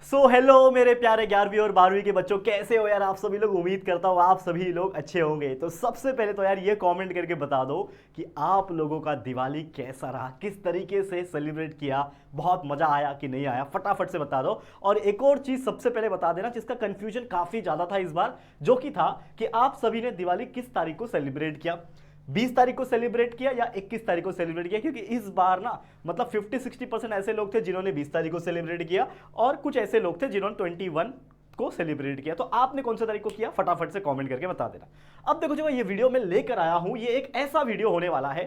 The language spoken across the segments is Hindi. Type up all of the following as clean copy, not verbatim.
हेलो मेरे प्यारे 11वीं और 12वीं के बच्चों, कैसे हो यार आप सभी लोग। उम्मीद करता हूँ आप सभी लोग अच्छे होंगे। तो सबसे पहले तो यार ये कमेंट करके बता दो कि आप लोगों का दिवाली कैसा रहा, किस तरीके से सेलिब्रेट किया, बहुत मजा आया कि नहीं आया, फटाफट से बता दो। और एक और चीज सबसे पहले बता देना जिसका कंफ्यूजन काफी ज्यादा था इस बार, जो कि था कि आप सभी ने दिवाली किस तारीख को सेलिब्रेट किया। 20 तारीख को सेलिब्रेट किया या 21 तारीख को सेलिब्रेट किया, क्योंकि इस बार ना मतलब 50-60% ऐसे लोग थे जिन्होंने 20 तारीख को सेलिब्रेट किया और कुछ ऐसे लोग थे जिन्होंने 21 को सेलिब्रेट किया। तो आपने कौन सा तारीख को किया, फटाफट से कमेंट करके बता देना। अब देखो जो मैं ये वीडियो में लेकर आया हूं, ये एक ऐसा वीडियो होने वाला है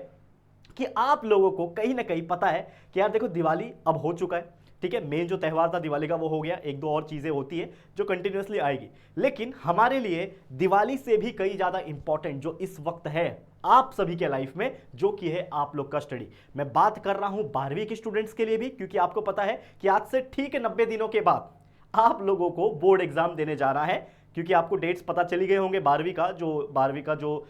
कि आप लोगों को कहीं ना कहीं पता है कि यार देखो दिवाली अब हो चुका है, ठीक है। मेन जो त्यौहार था दिवाली का वो हो गया, एक दो और चीजें होती है जो कंटिन्यूअसली आएगी, लेकिन हमारे लिए दिवाली से भी कई ज्यादा इंपॉर्टेंट जो इस वक्त है आप सभी के लाइफ में, जो कि है आप लोग का स्टडी। मैं बात कर रहा हूं 12वीं के स्टूडेंट्स के लिए भी, क्योंकि आपको पता है कि आज से ठीक 90 दिनों के बाद आप लोगों को बोर्ड एग्जाम देने जा रहा है। क्योंकि आपको डेट्स पता चली गए होंगे, 12वीं का जो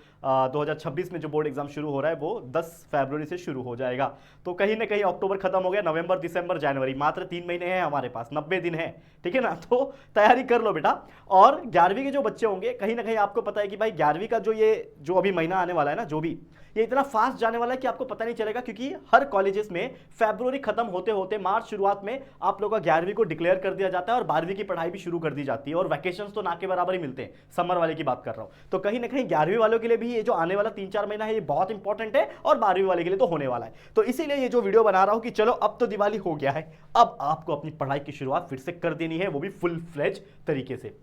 2026 में जो बोर्ड एग्जाम शुरू हो रहा है वो 10 फरवरी से शुरू हो जाएगा। तो कहीं ना कहीं अक्टूबर खत्म हो गया, नवंबर, दिसंबर, जनवरी, मात्र 3 महीने हैं हमारे पास, 90 दिन है, ठीक है ना। तो तैयारी कर लो बेटा। और 11वीं के जो बच्चे होंगे, कहीं ना कहीं आपको पता है कि भाई 11वीं का जो अभी महीना आने वाला है ना, जो भी ये इतना फास्ट जाने वाला है कि आपको पता नहीं चलेगा, क्योंकि हर कॉलेजेस में फरवरी खत्म होते होते मार्च शुरुआत में आप लोगों का 11वीं को डिक्लेयर कर दिया जाता है और 12वीं की पढ़ाई भी शुरू कर दी जाती है। और वैकेशन तो ना के बराबर ही मिलते हैं, समर वाले की बात कर रहा हूं। तो कहीं ना कहीं 11वीं वालों के लिए भी ये जो आने वाला 3-4 महीना है ये बहुत इंपॉर्टेंट है, और 12वीं वाले के लिए तो होने वाला है। तो इसीलिए ये जो वीडियो बना रहा हूं कि चलो अब तो दिवाली हो गया है, अब आपको अपनी पढ़ाई की शुरुआत फिर से कर देनी है, वो भी फुल फ्लेज तरीके से।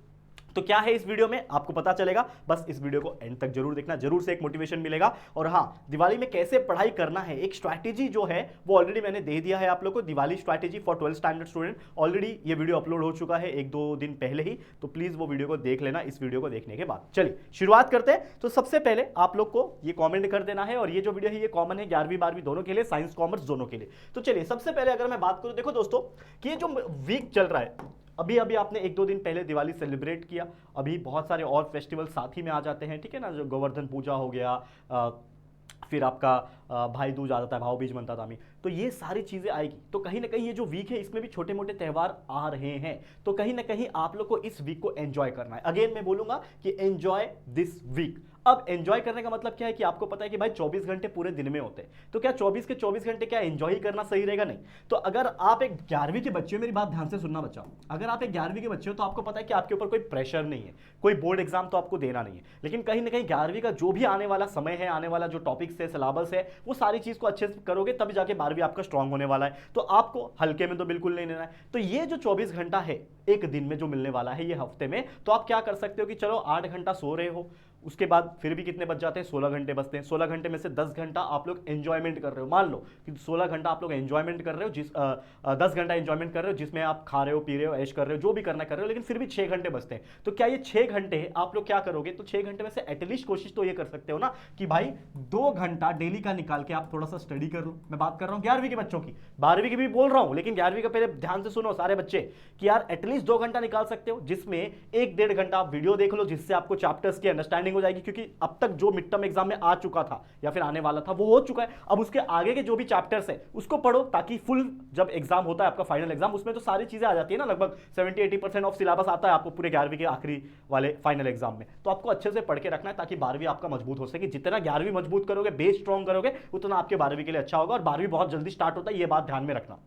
तो क्या है इस वीडियो में आपको पता चलेगा, बस इस वीडियो को एंड तक जरूर देखना, जरूर से एक मोटिवेशन मिलेगा। और हाँ, दिवाली में कैसे पढ़ाई करना है, एक स्ट्रैटेजी जो है वो ऑलरेडी मैंने दे दिया है आप लोगों को, Diwali strategy for 12th standard student. Already ये वीडियो अपलोड हो चुका है 1-2 दिन पहले ही, तो प्लीज वो वीडियो को देख लेना इस वीडियो को देखने के बाद। चलिए शुरुआत करते हैं। तो सबसे पहले आप लोग को ये कॉमेंट कर देना है, और ये जो वीडियो है ये कॉमन है 11वीं 12वीं दोनों के लिए, साइंस कॉमर्स दोनों के लिए। तो चलिए सबसे पहले अगर मैं बात करूं, देखो दोस्तों कि ये जो वीक चल रहा है, अभी अभी आपने 1-2 दिन पहले दिवाली सेलिब्रेट किया, अभी बहुत सारे और फेस्टिवल साथ ही में आ जाते हैं, ठीक है ना। जो गोवर्धन पूजा हो गया, फिर आपका भाई दूज आ जाता है, भाव बीज मनता था, तो ये सारी चीजें आएगी। तो कहीं ना कहीं ये जो वीक है इसमें भी छोटे मोटे त्यौहार आ रहे हैं, तो कहीं ना कहीं आप लोग को इस वीक को एंजॉय करना है। अगेन मैं बोलूंगा कि एंजॉय दिस वीक। अब एंजॉय करने का मतलब क्या है कि आपको पता है कि भाई 24 घंटे पूरे दिन में होते हैं, तो क्या 24 के 24 घंटे क्या एंजॉय ही करना सही रहेगा? नहीं। तो अगर आप एक 11वीं के बच्चे हो, मेरी बात ध्यान से सुनना बच्चा, अगर आप एक 11वीं के बच्चे हो तो आपको पता है कि आपके ऊपर कोई प्रेशर नहीं है, कोई बोर्ड एग्जाम तो आपको देना नहीं है, लेकिन कहीं ना कहीं 11वीं का जो भी आने वाला समय है, आने वाला जो टॉपिक्स है, सिलेबस है, वो सारी चीज को अच्छे से करोगे तभी जाके 12वीं आपका स्ट्रांग होने वाला है। तो आपको हल्के में तो बिल्कुल नहीं लेना है। तो ये जो 24 घंटा है एक दिन में जो मिलने वाला है ये हफ्ते में, तो आप क्या कर सकते हो कि चलो 8 घंटा सो रहे हो, उसके बाद फिर भी कितने बच जाते हैं, 16 घंटे बचते हैं। 16 घंटे में से 10 घंटा आप लोग एंजॉयमेंट कर रहे हो, मान लो कि 16 घंटा आप लोग एंजॉयमेंट कर रहे हो, 10 घंटा एंजॉयमेंट कर रहे हो जिसमें आप खा रहे हो, पी रहे हो, ऐश कर रहे हो, जो भी करना कर रहे हो, लेकिन फिर भी 6 घंटे बचते हैं। तो क्या ये 6 घंटे आप लोग क्या करोगे, तो 6 घंटे में से एटलीस्ट कोशिश तो ये कर सकते हो ना कि भाई 2 घंटा डेली का निकाल के आप थोड़ा सा स्टडी कर लो। मैं बात कर रहा हूँ 11वीं के बच्चों की, 12वीं की भी बोल रहा हूँ, लेकिन 11वीं का पहले ध्यान से सुनो सारे बच्चे कि यार एटलीस्ट 2 घंटा निकाल सकते हो, जिसमें 1-1.5 घंटा आप वीडियो देख लो, जिससे आपको चैप्टर्स की अंडरस्टैंडिंग हो जाएगी। क्योंकि अब तक जो मिड टर्म एग्जाम में आ चुका था या फिर आने वाला था वो हो चुका है, अब उसके आगे के जो भी चैप्टर्स है उसको पढ़ो, ताकि फुल जब एग्जाम होता है आपका फाइनल एग्जाम, उसमें तो सारी चीजें आ जाती है ना, लगभग 70-80% ऑफ सिलेबस आता है आपको पूरे 11वीं के आखिरी वाले फाइनल एग्जाम में। तो आपको अच्छे से पढ़ के रखना है ताकि 12वीं आपका मजबूत हो सके। जितना 11वीं मजबूत करोगे, बेस स्ट्रॉन्ग करोगे, उतना आपके 12वीं के लिए अच्छा होगा। और 12वीं बहुत जल्दी स्टार्ट होता है, ये बात ध्यान में रखना।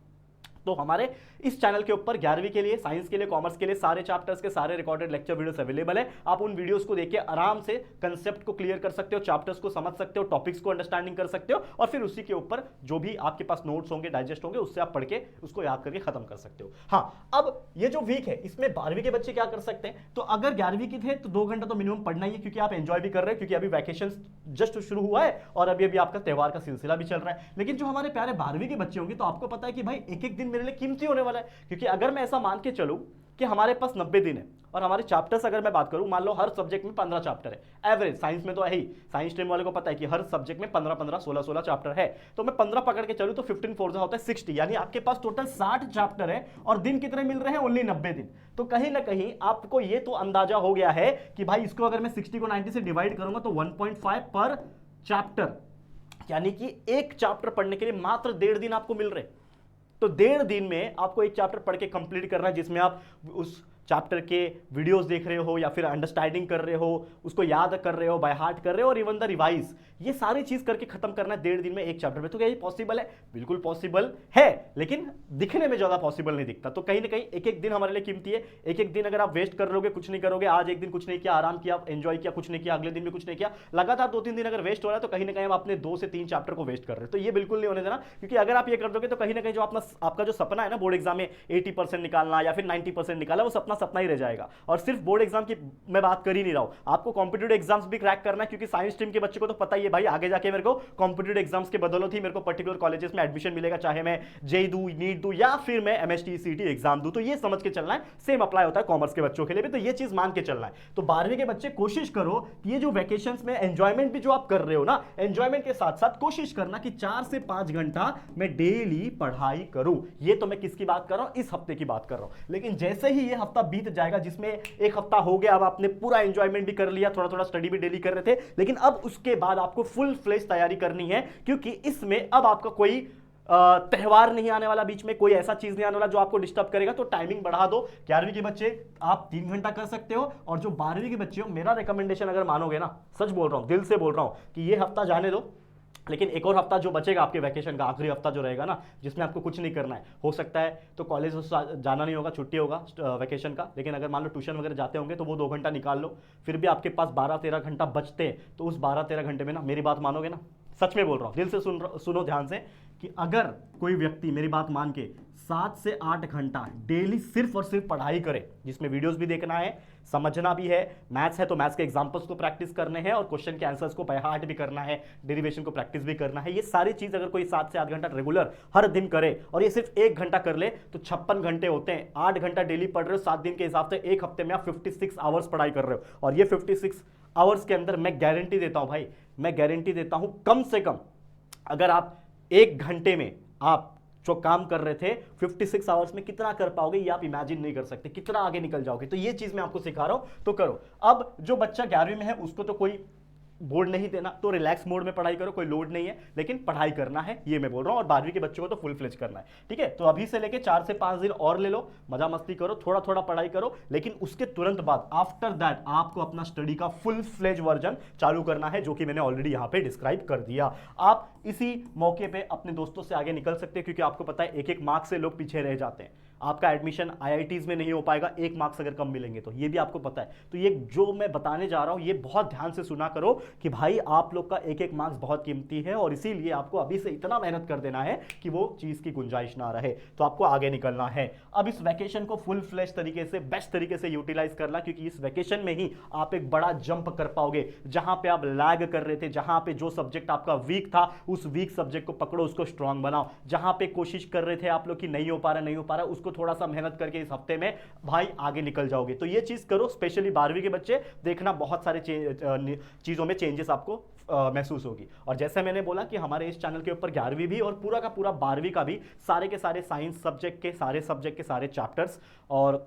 तो हमारे इस चैनल के ऊपर 11वीं के लिए, साइंस के लिए, कॉमर्स के लिए सारे चैप्टर्स के सारे रिकॉर्डेड लेक्चर वीडियोस अवेलेबल है। आप उन वीडियोस को देखिए, आराम से कंसेप्ट को क्लियर कर सकते हो, चैप्टर्स को समझ सकते हो, टॉपिक्स को अंडरस्टैंडिंग कर सकते हो, और फिर उसी के ऊपर जो भी आपके पास नोट्स होंगे, डाइजेस्ट होंगे, उससे आप पढ़ के उसको याद करके खत्म कर सकते हो। हाँ, अब ये जो वीक है इसमें 12वीं के बच्चे क्या कर सकते हैं, तो अगर 11वीं की थे तो 2 घंटा तो मिनिमम पढ़ना ही है, क्योंकि आप एंजॉय भी कर रहे हैं, क्योंकि अभी वैकेशन जस्ट शुरू हुआ है और अभी अभी आपका त्यौहार का सिलसिला भी चल रहा है। लेकिन जो हमारे प्यारे 12वीं के बच्चे होंगे, तो आपको पता है कि भाई एक एक दिन मेरे लिए कीमती होने वाला है। क्योंकि अगर मैं ऐसा मान के चलूं कि हमारे पास 90 दिन है, और हमारे चैप्टर्स अगर मैं बात करूं, मान लो हर सब्जेक्ट में 15 चैप्टर है एवरेज, साइंस में तो है ही, साइंस स्ट्रीम वाले को पता है कि हर सब्जेक्ट में 15-15, 16-16 चैप्टर है। तो मैं 15 पकड़ के चलूं तो 15 4 होता है 60, यानी आपके पास टोटल 60 चैप्टर है, और दिन कितने मिल रहे हैं, ओनली 90 दिन। तो कहीं ना कहीं आपको ये तो अंदाजा हो गया है कि भाई इसको अगर मैं 60 को 90 से डिवाइड करूंगा तो 1.5 पर चैप्टर, यानी कि एक चैप्टर पढ़ने के लिए मात्र 1.5 दिन आपको मिल रहे। तो 1.5 दिन में आपको एक चैप्टर पढ़ के कंप्लीट करना है, जिसमें आप उस चैप्टर के वीडियोस देख रहे हो या फिर अंडरस्टैंडिंग कर रहे हो, उसको याद कर रहे हो, बाय हार्ट कर रहे हो, और इवन द रिवाइज, ये सारी चीज करके खत्म करना है 1.5 दिन में एक चैप्टर में। तो क्या ये पॉसिबल है? बिल्कुल पॉसिबल है, लेकिन दिखने में ज्यादा पॉसिबल नहीं दिखता। तो कहीं ना कहीं एक एक दिन हमारे लिए कीमती है। एक एक दिन अगर आप वेस्ट कर लोगे, कुछ नहीं करोगे, आज एक दिन कुछ नहीं किया, आराम किया, एंजॉय किया, कुछ नहीं किया, अगले दिन भी कुछ नहीं किया, लगातार 2-3 दिन अगर वेस्ट हो रहा है, तो कहीं ना कहीं हम अपने 2 से 3 चैप्टर को वेस्ट कर रहे हैं। तो ये बिल्कुल नहीं होने देना, क्योंकि अगर आप ये कर दोगे तो कहीं ना कहीं जो आपका जो सपना है ना बोर्ड एग्जाम में 80% निकालना या फिर 90% निकाला, वो सपना सपना ही रह जाएगा। और सिर्फ बोर्ड एग्जाम की मैं बात कर ही नहीं रहा हूं, आपको कॉम्पिटिटिव एग्जाम्स भी क्रैक करना है, क्योंकि साइंस स्ट्रीम के बच्चे को तो पता ही है भाई, आगे जाके मेरे को कॉम्पिटिटिव एग्जाम्स के बदौलत ही मेरे को पर्टिकुलर कॉलेजेस में एडमिशन मिलेगा, चाहे मैं जेई दूं, नीट दूं, या फिर मैं एमएसटी सीटी एग्जाम दूं। तो ये समझ के चलना है। सेम अप्लाई होता है कॉमर्स के बच्चों के लिए भी, तो ये चीज मान के चलना है। तो 12वीं के बच्चे कोशिश करो कि ये जो वैकेशंस में एंजॉयमेंट भी जो आप कर रहे हो ना, एंजॉयमेंट के साथ साथ कोशिश करना कि 4 से 5 घंटा मैं डेली पढ़ाई करूं। ये तो मैं किसकी बात कर रहा हूं? इस हफ्ते की बात कर रहा हूं। लेकिन जैसे ही ये हफ्ता बीत जाएगा, जिसमें एक हफ्ता हो गया, अब आपने पूरा एंजॉयमेंट भी कर लिया, थोड़ा थोड़ा स्टडी भी डेली कर रहे थे, लेकिन अब उसके बाद आपको फुल फ्लेज तैयारी करनी है, क्योंकि इसमें अब आपका कोई त्यौहार नहीं आने वाला, बीच में कोई ऐसा चीज नहीं आने वाला जो आपको डिस्टर्ब करेगा। तो टाइमिंग बढ़ा दो। 11वीं के बच्चे आप 3 घंटा कर सकते हो, और जो 12वीं के बच्चे हो, मेरा रिकमेंडेशन अगर मानोगे ना, सच बोल रहा हूं, दिल से बोल रहा हूं, कि ये हफ्ता जाने दो, लेकिन एक और हफ्ता जो बचेगा आपके वैकेशन का, आखिरी हफ्ता जो रहेगा ना, जिसमें आपको कुछ नहीं करना है, हो सकता है तो कॉलेज जाना नहीं होगा, छुट्टी होगा वैकेशन का, लेकिन अगर मान लो ट्यूशन वगैरह जाते होंगे तो वो 2 घंटा निकाल लो, फिर भी आपके पास 12-13 घंटा बचते हैं। तो उस 12-13 घंटे में ना, मेरी बात मानोगे ना, सच में बोल रहा हूँ, दिल से सुनो ध्यान से, कि अगर कोई व्यक्ति मेरी बात मान के 7 से 8 घंटा डेली सिर्फ और सिर्फ पढ़ाई करे, जिसमें वीडियोस भी देखना है, समझना भी है, मैथ्स है तो मैथ्स के एग्जांपल्स को प्रैक्टिस करने हैं, और क्वेश्चन के आंसर्स को बाय हार्ट भी करना है, डेरिवेशन को प्रैक्टिस भी करना है, ये सारी चीज अगर कोई 7 से 8 घंटा रेगुलर हर दिन करे, और ये सिर्फ 1 घंटा कर ले, तो 56 घंटे होते हैं। 8 घंटा डेली पढ़ रहे हो, 7 दिन के हिसाब से एक हफ्ते में आप 56 आवर्स पढ़ाई कर रहे हो। और ये 56 आवर्स के अंदर मैं गारंटी देता हूं भाई, मैं गारंटी देता हूं, कम से कम अगर आप 1 घंटे में आप जो काम कर रहे थे 56 आवर्स में कितना कर पाओगे, ये आप इमेजिन नहीं कर सकते, कितना आगे निकल जाओगे। तो ये चीज मैं आपको सिखा रहा हूं, तो करो। अब जो बच्चा 11वीं में है, उसको तो कोई बोर्ड नहीं देना, तो रिलैक्स मोड में पढ़ाई करो, कोई लोड नहीं है, लेकिन पढ़ाई करना है, ये मैं बोल रहा हूं। और 12वीं के बच्चों को तो फुल फ्लेज करना है, ठीक है। तो अभी से लेके 4 से 5 दिन और ले लो, मजा मस्ती करो, थोड़ा थोड़ा पढ़ाई करो, लेकिन उसके तुरंत बाद आफ्टर दैट आपको अपना स्टडी का फुल फ्लेज वर्जन चालू करना है, जो कि मैंने ऑलरेडी यहां पे डिस्क्राइब कर दिया। आप इसी मौके पे अपने दोस्तों से आगे निकल सकते हैं, क्योंकि आपको पता है एक मार्क्स से लोग पीछे रह जाते हैं। आपका एडमिशन आईआईटीज में नहीं हो पाएगा 1 मार्क्स अगर कम मिलेंगे तो, ये भी आपको पता है। तो ये जो मैं बताने जा रहा हूं, ये बहुत ध्यान से सुना करो कि भाई आप लोग का 1 मार्क्स बहुत कीमती है, और इसीलिए आपको अभी से इतना मेहनत कर देना है कि वो चीज की गुंजाइश ना रहे। तो आपको आगे निकलना है। अब इस वैकेशन को फुल फ्लेश तरीके से, बेस्ट तरीके से यूटिलाइज करना, क्योंकि इस वैकेशन में ही आप एक बड़ा जंप कर पाओगे। जहां पे आप लैग कर रहे थे, जहां पे जो सब्जेक्ट आपका वीक था, उस वीक सब्जेक्ट को पकड़ो, उसको स्ट्रांग बनाओ। जहां पे कोशिश कर रहे थे आप लोग कि नहीं हो पा रहा, उसको थोड़ा सा मेहनत करके इस हफ्ते में भाई आगे निकल जाओगे। तो ये चीज करो, स्पेशली 12वीं के बच्चे, देखना बहुत सारे चीजों में चेंजेस आपको महसूस होगी। और जैसे मैंने बोला कि हमारे इस चैनल के ऊपर 11वीं भी और पूरा का पूरा 12वीं का भी सारे के सारे साइंस सब्जेक्ट के सारे चैप्टर्स, और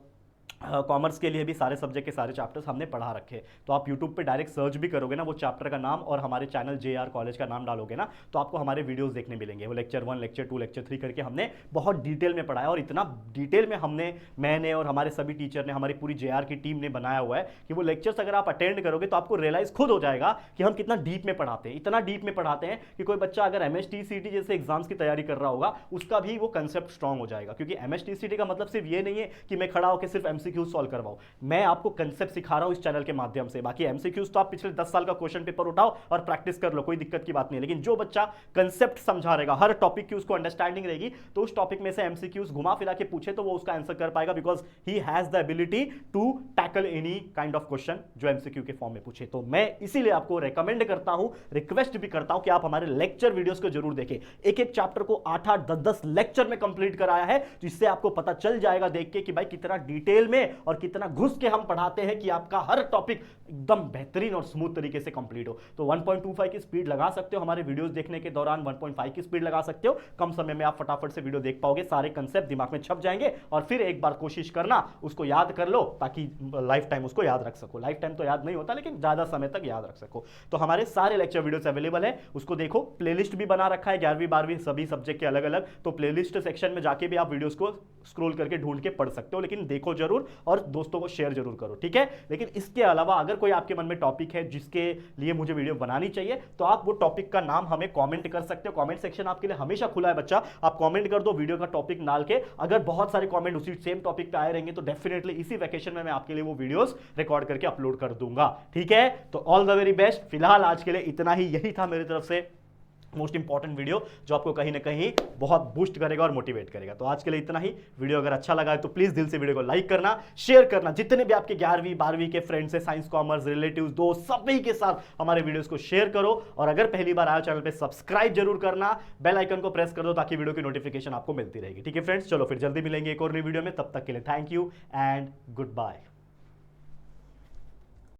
कॉमर्स के लिए भी सारे सब्जेक्ट के सारे चैप्टर्स हमने पढ़ा रखे। तो आप यूट्यूब पे डायरेक्ट सर्च भी करोगे ना, वो चैप्टर का नाम और हमारे चैनल JR कॉलेज का नाम डालोगे ना, तो आपको हमारे वीडियोस देखने मिलेंगे। वो लेक्चर 1, लेक्चर 2, लेक्चर 3 करके हमने बहुत डिटेल में पढ़ाया, और इतना डिटेल में मैंने और हमारे सभी टीचर ने, हमारी पूरी JR की टीम ने बनाया हुआ है कि वो लेक्चर्स अगर आप अटेंड करोगे तो आपको रियलाइज खुद हो जाएगा कि हम कितना डीप में पढ़ाते हैं। इतना डीप में पढ़ाते हैं कि कोई बच्चा अगर MST CT जैसे एग्जाम्स की तैयारी कर रहा होगा, उसका भी वो कंसेप्ट स्ट्रांग हो जाएगा। क्योंकि MST CT का मतलब सिर्फ ये नहीं है कि मैं खड़ा होकर सिर्फ MCQ सॉल्व करवाऊं, मैं आपको कंसेप्ट सिखा रहा हूं इस चैनल के माध्यम से। बाकी एमसीक्यूज तो आप पिछले 10 साल का क्वेश्चन पेपर उठाओ और प्रैक्टिस कर लो, कोई दिक्कत की बात नहीं है। लेकिन जो बच्चा कंसेप्ट समझा रहेगा, हर टॉपिक की उसको अंडरस्टैंडिंग रहेगी, तो उस टॉपिक में से एमसीक्यूज घुमा फिरा के पूछे तो वो उसका आंसर कर पाएगा, because he has the ability to tackle any kind of question जो एमसीक्यू के फॉर्म में पूछे। तो मैं इसीलिए आपको रेकमेंड करता हूं, रिक्वेस्ट भी करता हूं कि आप हमारे लेक्चर वीडियोस को जरूर देखें। एक एक चैप्टर को 8-8, 10-10 लेक्चर में कंप्लीट कराया है, जिससे आपको पता चल जाएगा देख के कि भाई कितना डिटेल डिटेल में और कितना घुस के हम पढ़ाते हैं कि आपका हर टॉपिक एकदम बेहतरीन और स्मूथ तरीके से कंप्लीट हो। तो 1.25 की स्पीड लगा सकते हो, हमारे वीडियोस देखने के दौरान 1.5 की स्पीड लगा सकते हो। कम समय में आप फटाफट से वीडियो देख पाओगे, सारे कंसेप्ट दिमाग में छप जाएंगे और फिर एक बार कोशिश करना उसको याद कर लो ताकि लाइफ टाइम उसको याद रख सको। लाइफ टाइम तो याद नहीं होता लेकिन ज्यादा समय तक याद रख सको। तो हमारे सारे लेक्चर वीडियोस अवेलेबल है, उसको देखो। प्लेलिस्ट भी बना रखा है 11वीं 12वीं सभी सब्जेक्ट के अलग अलग, तो प्लेलिस्ट सेक्शन में जाके भी आप वीडियोस को स्क्रॉल करके ढूंढ के पढ़ सकते हो। लेकिन देखो जरूर और दोस्तों को शेयर जरूर करो, ठीक है। लेकिन इसके अलावा अगर कोई आपके मन में टॉपिक है जिसके लिए मुझे वीडियो बनानी चाहिए तो आप वो टॉपिक का नाम हमें कमेंट कर सकते हो। कमेंट सेक्शन आपके लिए हमेशा खुला है बच्चा, आप कमेंट कर दो वीडियो का टॉपिक डाल के। अगर बहुत सारे कमेंट उसी सेम टॉपिक पे आए रहेंगे तो डेफिनेटली इसी वेकेशन में मैं आपके लिए वो वीडियोस रिकॉर्ड करके अपलोड कर दूंगा, ठीक है। तो ऑल द वेरी बेस्ट। फिलहाल आज के लिए इतना ही, यही था मेरी तरफ से मोस्ट इंपॉर्टेंट वीडियो जो आपको कहीं ना कहीं बहुत बूस्ट करेगा और मोटिवेट करेगा। तो आज के लिए इतना ही। वीडियो अगर अच्छा लगा है तो प्लीज दिल से वीडियो को लाइक करना, शेयर करना, जितने भी आपके 11वीं 12वीं के फ्रेंड्स है, साइंस कॉमर्स रिलेटिव्स दोस्त सभी के साथ हमारे वीडियोस को शेयर करो। और अगर पहली बार आए चैनल पे सब्सक्राइब जरूर करना, बेल आइकन को प्रेस कर दो ताकि वीडियो की नोटिफिकेशन आपको मिलती रहेगी, ठीक है फ्रेंड्स। चलो फिर जल्दी मिलेंगे एक और नई वीडियो में, तब तक के लिए thank you and good bye.